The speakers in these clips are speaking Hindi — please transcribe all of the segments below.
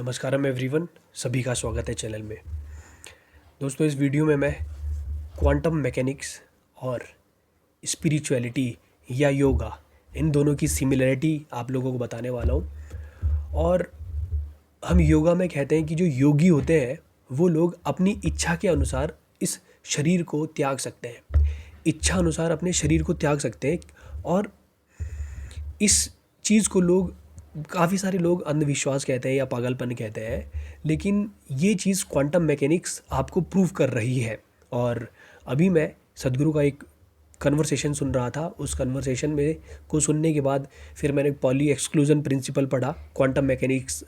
नमस्कारम एवरीवन, सभी का स्वागत है चैनल में। दोस्तों, इस वीडियो में मैं क्वांटम मैकेनिक्स और स्पिरिचुअलिटी या योगा, इन दोनों की सिमिलरिटी आप लोगों को बताने वाला हूँ। और हम योगा में कहते हैं कि जो योगी होते हैं वो लोग अपनी इच्छा के अनुसार इस शरीर को त्याग सकते हैं, इच्छा अनुसार अपने शरीर को त्याग सकते हैं। और इस चीज़ को लोग, काफ़ी सारे लोग अंधविश्वास कहते हैं या पागलपन कहते हैं, लेकिन ये चीज़ क्वांटम मैकेनिक्स आपको प्रूव कर रही है। और अभी मैं सदगुरु का एक कन्वर्सेशन सुन रहा था। उस कन्वर्सेशन में को सुनने के बाद फिर मैंने पॉली एक्सक्लूजन प्रिंसिपल पढ़ा। क्वांटम मैकेनिक्स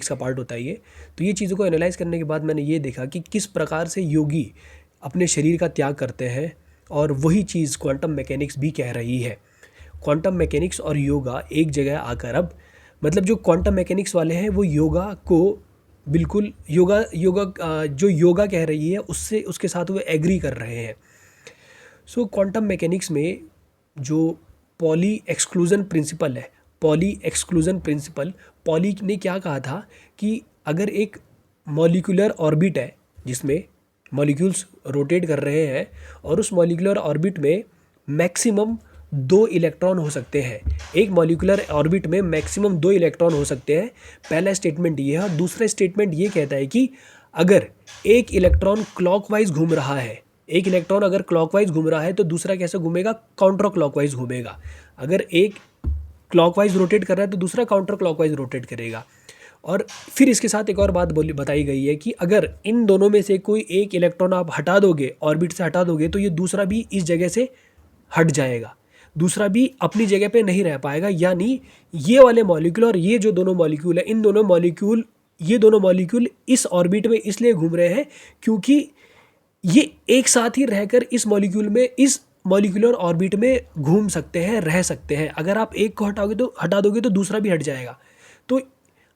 का पार्ट होता है ये। तो ये चीज़ों को एनालाइज करने के बाद मैंने ये देखा कि किस प्रकार से योगी अपने शरीर का त्याग करते हैं, और वही चीज़ क्वांटम मैकेनिक्स भी कह रही है। क्वांटम मैकेनिक्स और योगा एक जगह आकर, अब मतलब जो क्वांटम मैकेनिक्स वाले हैं वो योगा को बिल्कुल जो योगा कह रही है उससे, उसके साथ वो एग्री कर रहे हैं। सो क्वांटम मैकेनिक्स में जो पॉली एक्सक्लूजन प्रिंसिपल है, पॉली ने क्या कहा था कि अगर एक मॉलिक्यूलर ऑर्बिट है जिसमें मॉलिक्यूल्स रोटेट कर रहे हैं, और उस मॉलिक्यूलर ऑर्बिट में मैक्सिमम 2 इलेक्ट्रॉन हो सकते हैं। एक मॉलिक्यूलर ऑर्बिट में मैक्सिमम 2 इलेक्ट्रॉन हो सकते हैं। पहला स्टेटमेंट ये है। और दूसरा स्टेटमेंट ये कहता है कि अगर एक इलेक्ट्रॉन क्लॉकवाइज घूम रहा है, एक इलेक्ट्रॉन अगर क्लॉकवाइज घूम रहा है तो दूसरा कैसे घूमेगा? काउंटर क्लॉकवाइज घूमेगा। अगर एक क्लॉकवाइज रोटेट कर रहा है तो दूसरा काउंटर क्लॉकवाइज रोटेट करेगा। और फिर इसके साथ एक और बात बताई गई है कि अगर इन दोनों में से कोई एक इलेक्ट्रॉन आप हटा दोगे, ऑर्बिट से हटा दोगे, तो ये दूसरा भी इस जगह से हट जाएगा, दूसरा भी अपनी जगह पे नहीं रह पाएगा। यानी ये वाले मॉलिक्यूल और ये जो दोनों मॉलिक्यूल है, ये दोनों मॉलिक्यूल इस ऑर्बिट में इसलिए घूम रहे हैं क्योंकि ये एक साथ ही रहकर इस मॉलिक्यूलर ऑर्बिट में घूम सकते हैं, रह सकते हैं। अगर आप एक को हटा दोगे तो दूसरा भी हट जाएगा। तो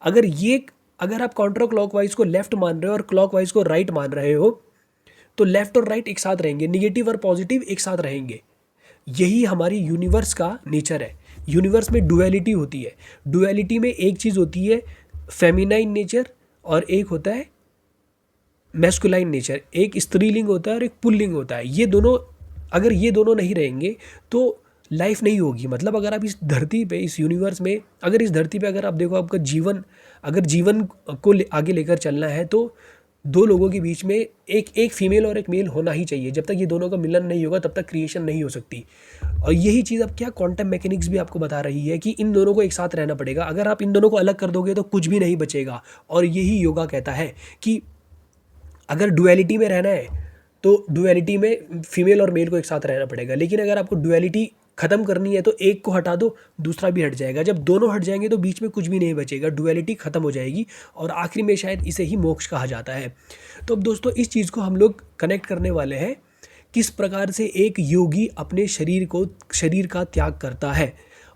अगर आप काउंटर क्लॉकवाइज को लेफ्ट मान रहे हो और क्लॉकवाइज को राइट मान रहे हो, तो लेफ्ट और राइट एक साथ रहेंगे, निगेटिव और पॉजिटिव एक साथ रहेंगे। यही हमारी यूनिवर्स का नेचर है। यूनिवर्स में डुअलिटी होती है। डुअलिटी में एक चीज़ होती है फेमिनाइन नेचर और एक होता है मैस्कुलाइन नेचर। एक स्त्रीलिंग होता है और एक पुल्लिंग होता है। ये दोनों नहीं रहेंगे तो लाइफ नहीं होगी। मतलब अगर आप इस धरती पे, इस यूनिवर्स में, अगर इस धरती पे अगर आप देखो, आपका जीवन को आगे लेकर चलना है तो 2 लोगों के बीच में एक फीमेल और एक मेल होना ही चाहिए। जब तक ये दोनों का मिलन नहीं होगा तब तक क्रिएशन नहीं हो सकती। और यही चीज़ अब क्या क्वांटम मैकेनिक्स भी आपको बता रही है कि इन दोनों को एक साथ रहना पड़ेगा। अगर आप इन दोनों को अलग कर दोगे तो कुछ भी नहीं बचेगा। और यही योगा कहता है कि अगर डुअलिटी में रहना है तो डुअलिटी में फीमेल और मेल को एक साथ रहना पड़ेगा। लेकिन अगर आपको डुअलिटी खत्म करनी है तो एक को हटा दो, दूसरा भी हट जाएगा। जब दोनों हट जाएंगे तो बीच में कुछ भी नहीं बचेगा, डुअलिटी खत्म हो जाएगी। और आखिरी में शायद इसे ही मोक्ष कहा जाता है। तो अब दोस्तों, इस चीज़ को हम लोग कनेक्ट करने वाले हैं, किस प्रकार से एक योगी अपने शरीर का त्याग करता है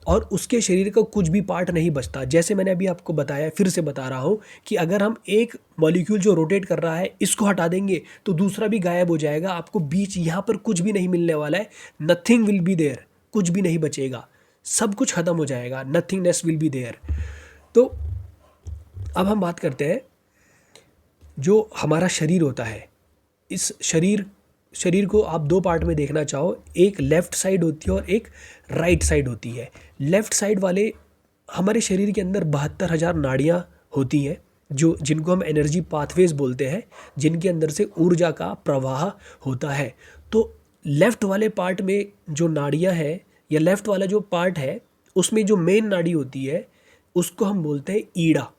और उसके शरीर का कुछ भी पार्ट नहीं बचता। जैसे मैंने अभी आपको बताया, फिर से बता रहा हूँ कि अगर हम एक मॉलिक्यूल जो रोटेट कर रहा है इसको हटा देंगे तो दूसरा भी गायब हो जाएगा। आपको बीच यहाँ पर कुछ भी नहीं मिलने वाला है। नथिंग विल बी देयर, कुछ भी नहीं बचेगा, सब कुछ खत्म हो जाएगा। Nothingness will be there. तो अब हम बात करते हैं जो हमारा शरीर होता है। इस शरीर को आप 2 पार्ट में देखना चाहो, एक लेफ़्ट साइड होती है और एक राइट साइड होती है। लेफ़्ट साइड वाले हमारे शरीर के अंदर 72,000 नाड़ियाँ होती हैं, जिनको हम एनर्जी पाथवेज बोलते हैं, जिनके अंदर से ऊर्जा का प्रवाह होता है। तो लेफ़्ट वाले पार्ट में जो नाड़ियाँ हैं, या लेफ़्ट वाला जो पार्ट है, उसमें जो मेन नाड़ी होती है उसको हम बोलते हैं ईड़ा।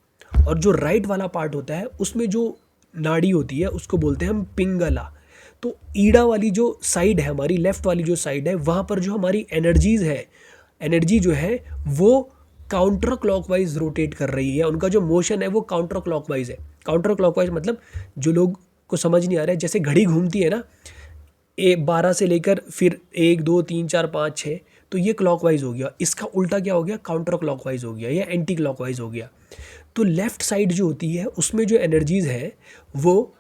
और जो राइट वाला पार्ट होता है उसमें जो नाड़ी होती है उसको बोलते हैं हम पिंगला। तो ईड़ा वाली जो साइड है, हमारी लेफ़्ट वाली जो साइड है, वहाँ पर जो हमारी एनर्जी जो है वो काउंटर क्लॉकवाइज रोटेट कर रही है। उनका जो मोशन है वो काउंटर क्लॉकवाइज है। काउंटर क्लॉकवाइज मतलब, जो लोग को समझ नहीं आ रहा है, जैसे घड़ी घूमती है ना, 12 से लेकर फिर 1 2 3 4 5 6, तो ये क्लॉकवाइज हो गया। इसका उल्टा क्या हो गया? काउंटर क्लॉकवाइज हो गया या एंटी क्लॉकवाइज हो गया। तो लेफ़्ट साइड जो होती है उसमें जो एनर्जीज़ है वो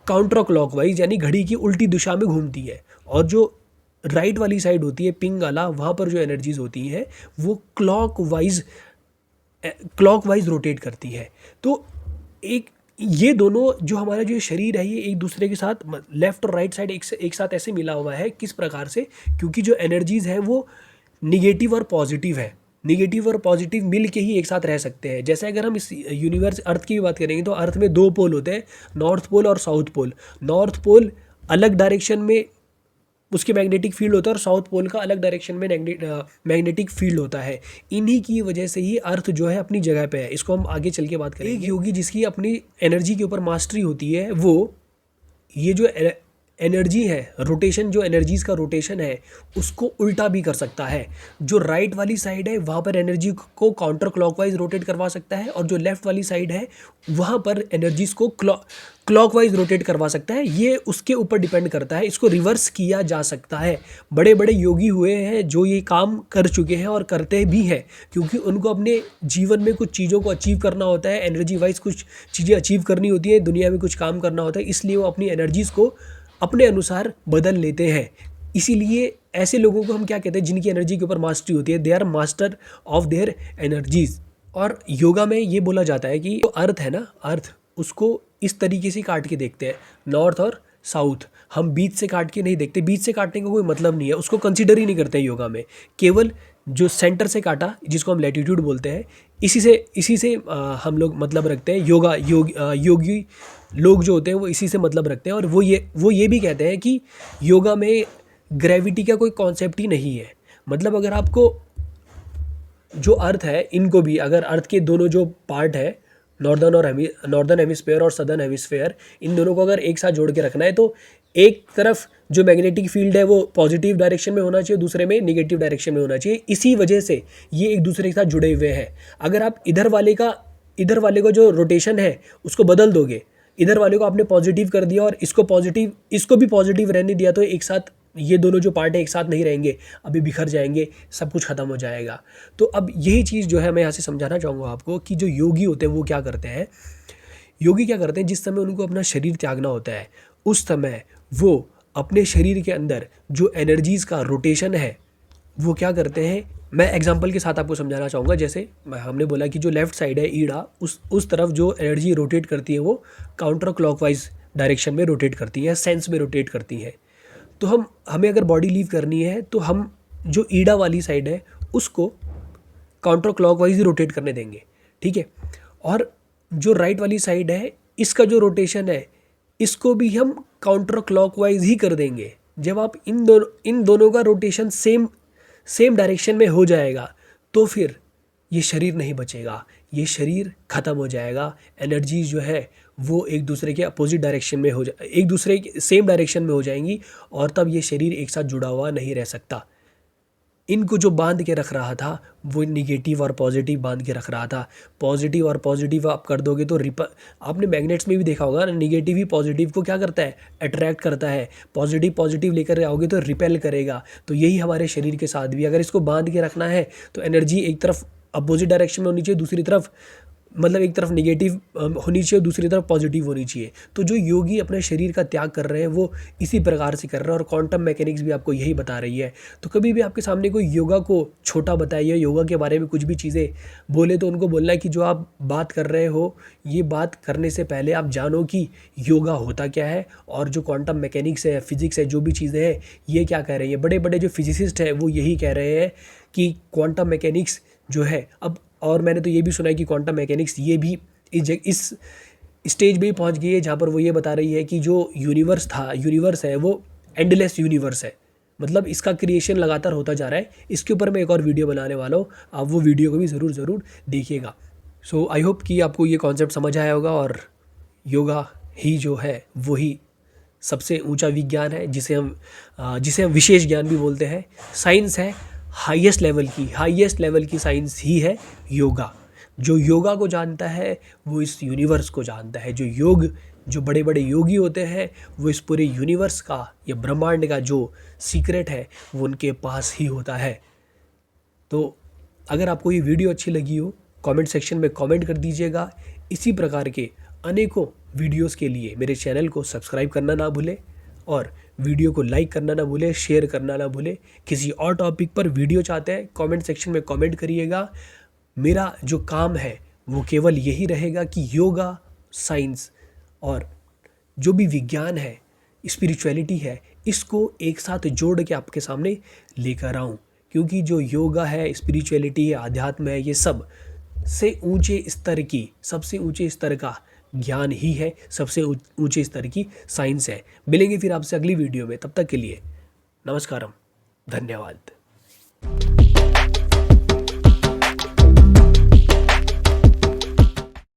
काउंटर क्लॉकवाइज यानी घड़ी की उल्टी दिशा में घूमती है। और जो राइट वाली साइड होती है पिंगला, वहाँ पर जो एनर्जीज़ होती हैं वो क्लॉकवाइज रोटेट करती है। तो एक ये दोनों जो हमारा जो शरीर है ये एक दूसरे के साथ लेफ्ट और राइट साइड एक साथ ऐसे मिला हुआ है। किस प्रकार से? क्योंकि जो एनर्जीज है वो निगेटिव और पॉजिटिव है। निगेटिव और पॉजिटिव मिल के ही एक साथ रह सकते हैं। जैसे अगर हम इस यूनिवर्स अर्थ की भी बात करेंगे तो अर्थ में दो पोल होते हैं, नॉर्थ पोल और साउथ पोल। नॉर्थ पोल अलग डायरेक्शन में उसके मैग्नेटिक फील्ड होता है और साउथ पोल का अलग डायरेक्शन में मैग्नेटिक फील्ड होता है। इन्हीं की वजह से ही अर्थ जो है अपनी जगह पे है। इसको हम आगे चल के बात करेंगे। एक योगी जिसकी अपनी एनर्जी के ऊपर मास्टरी होती है वो ये जो एनर्जी है, रोटेशन, जो एनर्जीज का रोटेशन है उसको उल्टा भी कर सकता है। जो राइट वाली साइड है वहाँ पर एनर्जी को काउंटर क्लॉकवाइज रोटेट करवा सकता है और जो लेफ्ट वाली साइड है वहाँ पर एनर्जीज को क्लॉकवाइज रोटेट करवा सकता है। ये उसके ऊपर डिपेंड करता है। इसको रिवर्स किया जा सकता है। बड़े बड़े योगी हुए हैं जो ये काम कर चुके हैं और करते भी हैं, क्योंकि उनको अपने जीवन में कुछ चीज़ों को अचीव करना होता है, एनर्जी वाइज कुछ चीज़ें अचीव करनी होती है, दुनिया में कुछ काम करना होता है, इसलिए वो अपनी एनर्जीज़ को अपने अनुसार बदल लेते हैं। इसीलिए ऐसे लोगों को हम क्या कहते हैं, जिनकी एनर्जी के ऊपर मास्टरी होती है, they are master of their energies. और योगा में ये बोला जाता है कि जो अर्थ है ना, अर्थ उसको इस तरीके से काट के देखते हैं, नॉर्थ और साउथ। हम बीच से काट के नहीं देखते, बीच से काटने का कोई मतलब नहीं है, उसको कंसिडर ही नहीं करते हैं योगा में। केवल जो सेंटर से काटा, जिसको हम लैटिट्यूड बोलते हैं, इसी से हम लोग मतलब रखते हैं। योगी लोग जो होते हैं वो इसी से मतलब रखते हैं। और वो ये भी कहते हैं कि योगा में ग्रेविटी का कोई कॉन्सेप्ट ही नहीं है। मतलब अगर आपको जो अर्थ है, इनको भी अगर अर्थ के दोनों जो पार्ट है, नॉर्दर्न हेमिस्फेयर और सदर्न हेमिस्फेयर, इन दोनों को अगर एक साथ जोड़ के रखना है तो एक तरफ जो मैग्नेटिक फील्ड है वो पॉजिटिव डायरेक्शन में होना चाहिए, दूसरे में निगेटिव डायरेक्शन में होना चाहिए। इसी वजह से ये एक दूसरे के साथ जुड़े हुए हैं। अगर आप इधर वाले का जो रोटेशन है उसको बदल दोगे, इधर वाले को आपने पॉजिटिव कर दिया और इसको भी पॉजिटिव रहने दिया, तो एक साथ ये दोनों जो पार्ट है एक साथ नहीं रहेंगे, अभी बिखर जाएंगे, सब कुछ खत्म हो जाएगा। तो अब यही चीज़ जो है मैं यहाँ से समझाना चाहूँगा आपको कि जो योगी होते हैं वो क्या करते हैं। योगी क्या करते हैं, जिस समय उनको अपना शरीर त्यागना होता है उस समय वो अपने शरीर के अंदर जो एनर्जीज़ का रोटेशन है वो क्या करते हैं। मैं एग्जांपल के साथ आपको समझाना चाहूँगा। जैसे हमने बोला कि जो लेफ़्ट साइड है ईड़ा, उस तरफ जो एनर्जी रोटेट करती है वो काउंटर क्लॉकवाइज डायरेक्शन में रोटेट करती है, सेंस में रोटेट करती है। तो हमें अगर बॉडी लीव करनी है तो हम जो ईड़ा वाली साइड है उसको काउंटर क्लॉकवाइज ही रोटेट करने देंगे, ठीक है। और जो राइट वाली साइड है इसका जो रोटेशन है इसको भी हम काउंटर क्लॉकवाइज ही कर देंगे। जब आप इन दोनों का रोटेशन सेम डायरेक्शन में हो जाएगा तो फिर ये शरीर नहीं बचेगा, ये शरीर ख़त्म हो जाएगा। एनर्जी जो है वो एक दूसरे के अपोजिट डायरेक्शन में एक दूसरे के सेम डायरेक्शन में हो जाएंगी और तब ये शरीर एक साथ जुड़ा हुआ नहीं रह सकता। इनको जो बांध के रख रहा था वो निगेटिव और पॉजिटिव बांध के रख रहा था। पॉजिटिव और पॉजिटिव आप कर दोगे तो आपने मैग्नेट्स में भी देखा होगा, निगेटिव ही पॉजिटिव को क्या करता है, अट्रैक्ट करता है। पॉजिटिव लेकर आओगे तो रिपेल करेगा। तो यही हमारे शरीर के साथ भी, अगर इसको बांध के रखना है तो एनर्जी एक तरफ अपोजिट डायरेक्शन में होनी चाहिए, दूसरी तरफ मतलब एक तरफ निगेटिव होनी चाहिए, दूसरी तरफ पॉजिटिव होनी चाहिए। तो जो योगी अपने शरीर का त्याग कर रहे हैं वो इसी प्रकार से कर रहे हैं और क्वांटम मैकेनिक्स भी आपको यही बता रही है। तो कभी भी आपके सामने कोई योगा को छोटा बताए या योगा के बारे में कुछ भी चीज़ें बोले तो उनको बोलना है कि जो आप बात कर रहे हो ये बात करने से पहले आप जानो कि योगा होता क्या है और जो क्वांटम मैकेनिक्स है, फिजिक्स है, जो भी चीज़ें हैं ये क्या कह रही है। बड़े बड़े जो फिजिसिस्ट हैं वो यही कह रहे हैं कि क्वांटम मैकेनिक्स जो है अब, और मैंने तो ये भी सुना है कि क्वांटम मैकेनिक्स ये भी इस स्टेज पे ही पहुंच गई है जहाँ पर वो ये बता रही है कि जो यूनिवर्स है वो एंडलेस यूनिवर्स है। मतलब इसका क्रिएशन लगातार होता जा रहा है। इसके ऊपर मैं एक और वीडियो बनाने वाला हूँ, आप वो वीडियो को भी ज़रूर देखिएगा। सो आई होप कि आपको ये कॉन्सेप्ट समझ आया होगा। और योगा ही जो है वही सबसे ऊंचा विज्ञान है जिसे हम विशेष ज्ञान भी बोलते हैं। साइंस है हाईएस्ट लेवल की साइंस ही है योगा। जो योगा को जानता है वो इस यूनिवर्स को जानता है। जो बड़े बड़े योगी होते हैं वो इस पूरे यूनिवर्स का या ब्रह्मांड का जो सीक्रेट है वो उनके पास ही होता है। तो अगर आपको ये वीडियो अच्छी लगी हो कमेंट सेक्शन में कमेंट कर दीजिएगा। इसी प्रकार के अनेकों वीडियोस के लिए मेरे चैनल को सब्सक्राइब करना ना भूलें और वीडियो को लाइक करना ना भूलें, शेयर करना ना भूलें। किसी और टॉपिक पर वीडियो चाहते हैं कमेंट सेक्शन में कमेंट करिएगा। मेरा जो काम है वो केवल यही रहेगा कि योगा साइंस और जो भी विज्ञान है, स्पिरिचुअलिटी है, इसको एक साथ जोड़ के आपके सामने लेकर आऊँ। क्योंकि जो योगा है, स्पिरिचुअलिटी है, आध्यात्म है, ये सब से ऊंचे स्तर की, सबसे ऊंचे स्तर का ज्ञान ही है, सबसे ऊंचे स्तर की साइंस है। मिलेंगे फिर आपसे अगली वीडियो में, तब तक के लिए नमस्कारम, धन्यवाद।